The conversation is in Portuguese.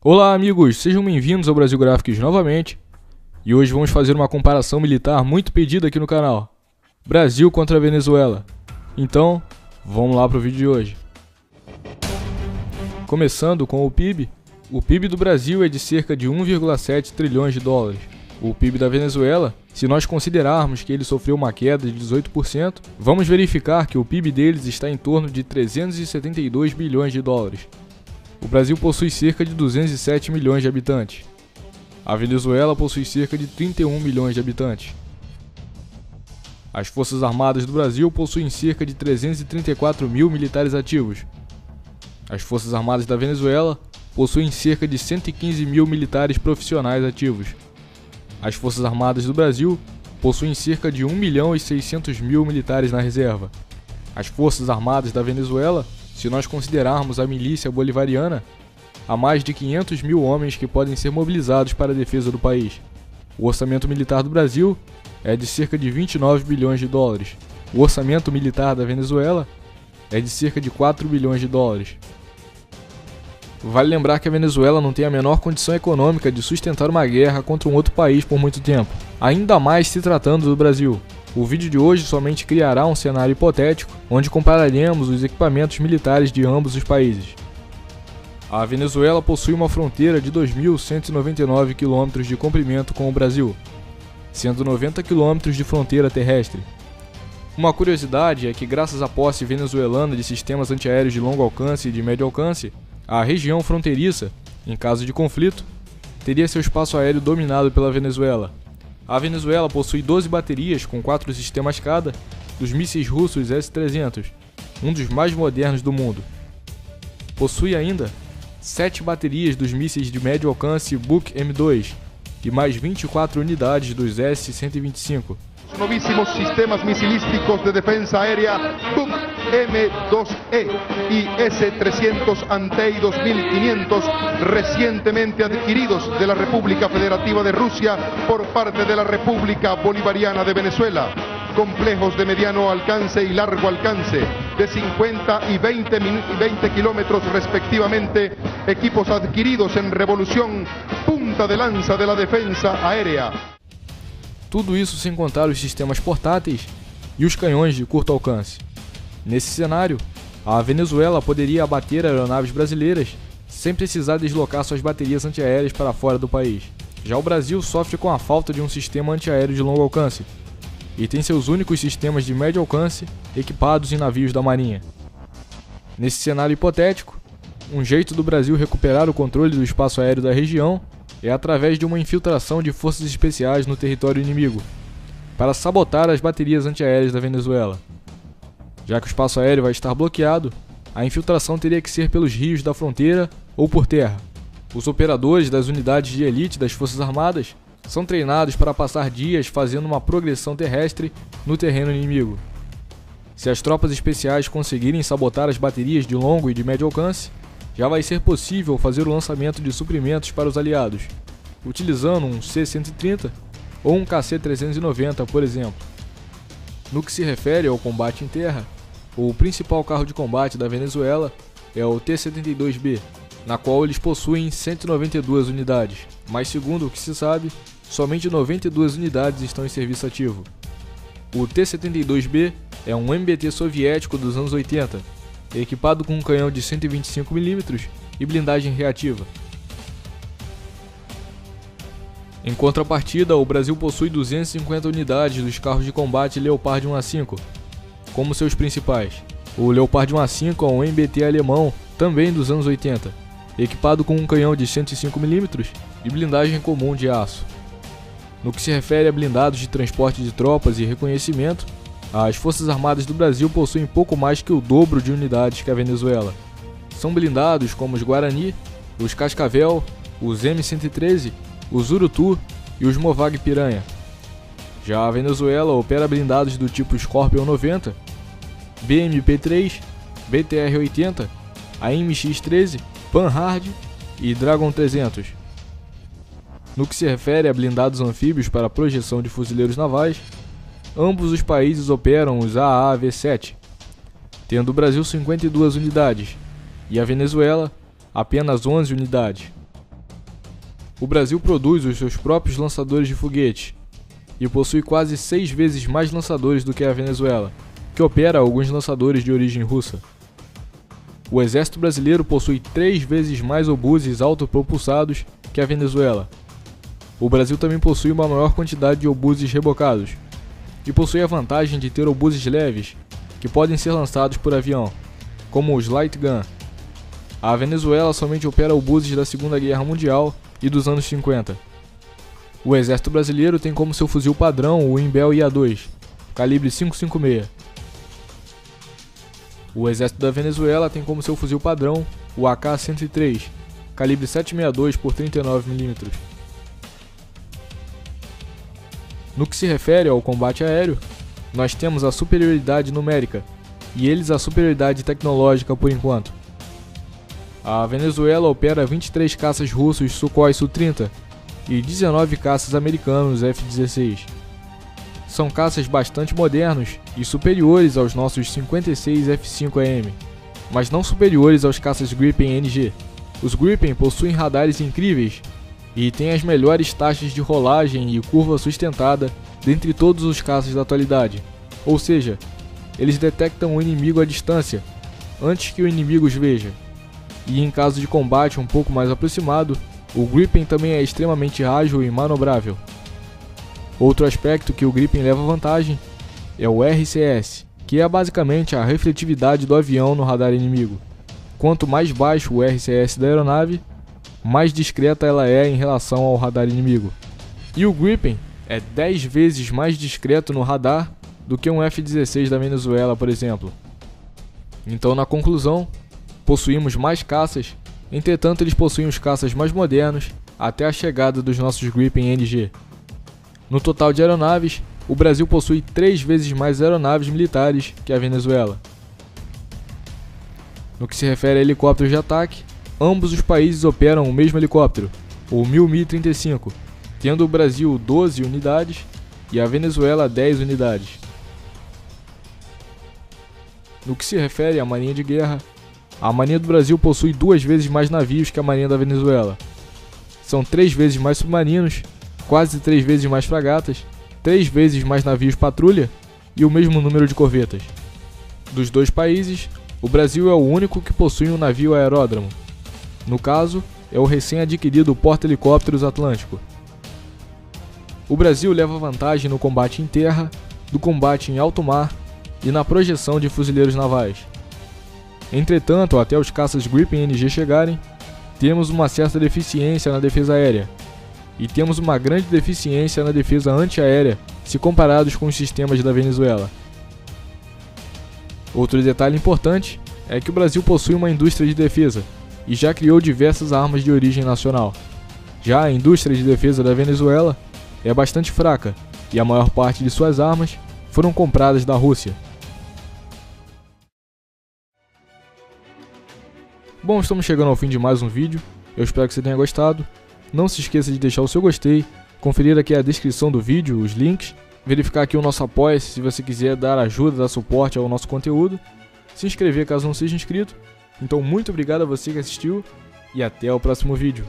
Olá amigos, sejam bem-vindos ao Brasil Graphics novamente. E hoje vamos fazer uma comparação militar muito pedida aqui no canal. Brasil contra Venezuela. Então, vamos lá para o vídeo de hoje. Começando com o PIB. O PIB do Brasil é de cerca de 1,7 trilhões de dólares. O PIB da Venezuela, se nós considerarmos que ele sofreu uma queda de 18%, vamos verificar que o PIB deles está em torno de 372 bilhões de dólares. O Brasil possui cerca de 207 milhões de habitantes. A Venezuela possui cerca de 31 milhões de habitantes. As Forças Armadas do Brasil possuem cerca de 334 mil militares ativos. As Forças Armadas da Venezuela possuem cerca de 115 mil militares profissionais ativos. As Forças Armadas do Brasil possuem cerca de 1.600.000 militares na reserva. As Forças Armadas da Venezuela, se nós considerarmos a milícia bolivariana, há mais de 500 mil homens que podem ser mobilizados para a defesa do país. O orçamento militar do Brasil é de cerca de 29 bilhões de dólares. O orçamento militar da Venezuela é de cerca de 4 bilhões de dólares. Vale lembrar que a Venezuela não tem a menor condição econômica de sustentar uma guerra contra um outro país por muito tempo, ainda mais se tratando do Brasil. O vídeo de hoje somente criará um cenário hipotético, onde compararemos os equipamentos militares de ambos os países. A Venezuela possui uma fronteira de 2.199 km de comprimento com o Brasil, sendo 90 km de fronteira terrestre. Uma curiosidade é que, graças à posse venezuelana de sistemas antiaéreos de longo alcance e de médio alcance, a região fronteiriça, em caso de conflito, teria seu espaço aéreo dominado pela Venezuela. A Venezuela possui 12 baterias com 4 sistemas cada dos mísseis russos S-300, um dos mais modernos do mundo. Possui ainda 7 baterias dos mísseis de médio alcance Buk M2 e mais 24 unidades dos S-125. Novísimos sistemas misilísticos de defensa aérea Buk M2E y S-300 Antey 2500 recientemente adquiridos de la República Federativa de Rusia por parte de la República Bolivariana de Venezuela. Complejos de mediano alcance y largo alcance, de 50 y 20 kilómetros respectivamente, equipos adquiridos en revolución punta de lanza de la defensa aérea. Tudo isso sem contar os sistemas portáteis e os canhões de curto alcance. Nesse cenário, a Venezuela poderia abater aeronaves brasileiras sem precisar deslocar suas baterias antiaéreas para fora do país. Já o Brasil sofre com a falta de um sistema antiaéreo de longo alcance e tem seus únicos sistemas de médio alcance equipados em navios da Marinha. Nesse cenário hipotético, um jeito do Brasil recuperar o controle do espaço aéreo da região é através de uma infiltração de forças especiais no território inimigo, para sabotar as baterias antiaéreas da Venezuela. Já que o espaço aéreo vai estar bloqueado, a infiltração teria que ser pelos rios da fronteira ou por terra. Os operadores das unidades de elite das Forças Armadas são treinados para passar dias fazendo uma progressão terrestre no terreno inimigo. Se as tropas especiais conseguirem sabotar as baterias de longo e de médio alcance, já vai ser possível fazer o lançamento de suprimentos para os aliados, utilizando um C-130 ou um KC-390, por exemplo. No que se refere ao combate em terra, o principal carro de combate da Venezuela é o T-72B, na qual eles possuem 192 unidades, mas segundo o que se sabe, somente 92 unidades estão em serviço ativo. O T-72B é um MBT soviético dos anos 80, equipado com um canhão de 125 mm e blindagem reativa. Em contrapartida, o Brasil possui 250 unidades dos carros de combate Leopard 1A5, como seus principais. O Leopard 1A5 é um MBT alemão, também dos anos 80, equipado com um canhão de 105 mm e blindagem comum de aço. No que se refere a blindados de transporte de tropas e reconhecimento, as Forças Armadas do Brasil possuem pouco mais que o dobro de unidades que a Venezuela. São blindados como os Guarani, os Cascavel, os M113, os Urutu e os Movag Piranha. Já a Venezuela opera blindados do tipo Scorpion 90, BMP-3, BTR-80, AMX-13, Panhard e Dragon 300. No que se refere a blindados anfíbios para projeção de fuzileiros navais, ambos os países operam os AAV-7, tendo o Brasil 52 unidades e a Venezuela apenas 11 unidades. O Brasil produz os seus próprios lançadores de foguete e possui quase 6 vezes mais lançadores do que a Venezuela, que opera alguns lançadores de origem russa. O exército brasileiro possui 3 vezes mais obuses autopropulsados que a Venezuela. O Brasil também possui uma maior quantidade de obuses rebocados e possui a vantagem de ter obuses leves que podem ser lançados por avião, como os Light Gun. A Venezuela somente opera obuses da Segunda Guerra Mundial e dos anos 50. O exército brasileiro tem como seu fuzil padrão o Imbel IA-2, calibre 5.56. O exército da Venezuela tem como seu fuzil padrão o AK-103, calibre 7.62 por 39 mm. No que se refere ao combate aéreo, nós temos a superioridade numérica e eles a superioridade tecnológica por enquanto. A Venezuela opera 23 caças russos Sukhoi Su-30 e 19 caças americanos F-16. São caças bastante modernos e superiores aos nossos 56 F-5AM, mas não superiores aos caças Gripen NG. Os Gripen possuem radares incríveis e têm as melhores taxas de rolagem e curva sustentada dentre todos os caças da atualidade, ou seja, eles detectam o inimigo à distância, antes que o inimigo os veja. E em caso de combate um pouco mais aproximado, o Gripen também é extremamente ágil e manobrável. Outro aspecto que o Gripen leva vantagem é o RCS, que é basicamente a refletividade do avião no radar inimigo. Quanto mais baixo o RCS da aeronave, mais discreta ela é em relação ao radar inimigo. E o Gripen é 10 vezes mais discreto no radar do que um F-16 da Venezuela, por exemplo. Então, na conclusão, possuímos mais caças, entretanto eles possuem os caças mais modernos até a chegada dos nossos Gripen NG. No total de aeronaves, o Brasil possui 3 vezes mais aeronaves militares que a Venezuela. No que se refere a helicópteros de ataque, ambos os países operam o mesmo helicóptero, o Mi-35, tendo o Brasil 12 unidades e a Venezuela 10 unidades. No que se refere à Marinha de Guerra, a Marinha do Brasil possui 2 vezes mais navios que a Marinha da Venezuela. São 3 vezes mais submarinos, quase 3 vezes mais fragatas, 3 vezes mais navios patrulha e o mesmo número de corvetas. Dos dois países, o Brasil é o único que possui um navio aeródromo. No caso, é o recém-adquirido Porta-Helicópteros Atlântico. O Brasil leva vantagem no combate em terra, no combate em alto mar e na projeção de fuzileiros navais. Entretanto, até os caças Gripen NG chegarem, temos uma certa deficiência na defesa aérea, e temos uma grande deficiência na defesa antiaérea se comparados com os sistemas da Venezuela. Outro detalhe importante é que o Brasil possui uma indústria de defesa e já criou diversas armas de origem nacional. Já a indústria de defesa da Venezuela é bastante fraca e a maior parte de suas armas foram compradas da Rússia. Bom, estamos chegando ao fim de mais um vídeo, eu espero que você tenha gostado. Não se esqueça de deixar o seu gostei, conferir aqui a descrição do vídeo, os links, verificar aqui o nosso Apoia-se se você quiser dar ajuda, dar suporte ao nosso conteúdo, se inscrever caso não seja inscrito. Então muito obrigado a você que assistiu e até o próximo vídeo.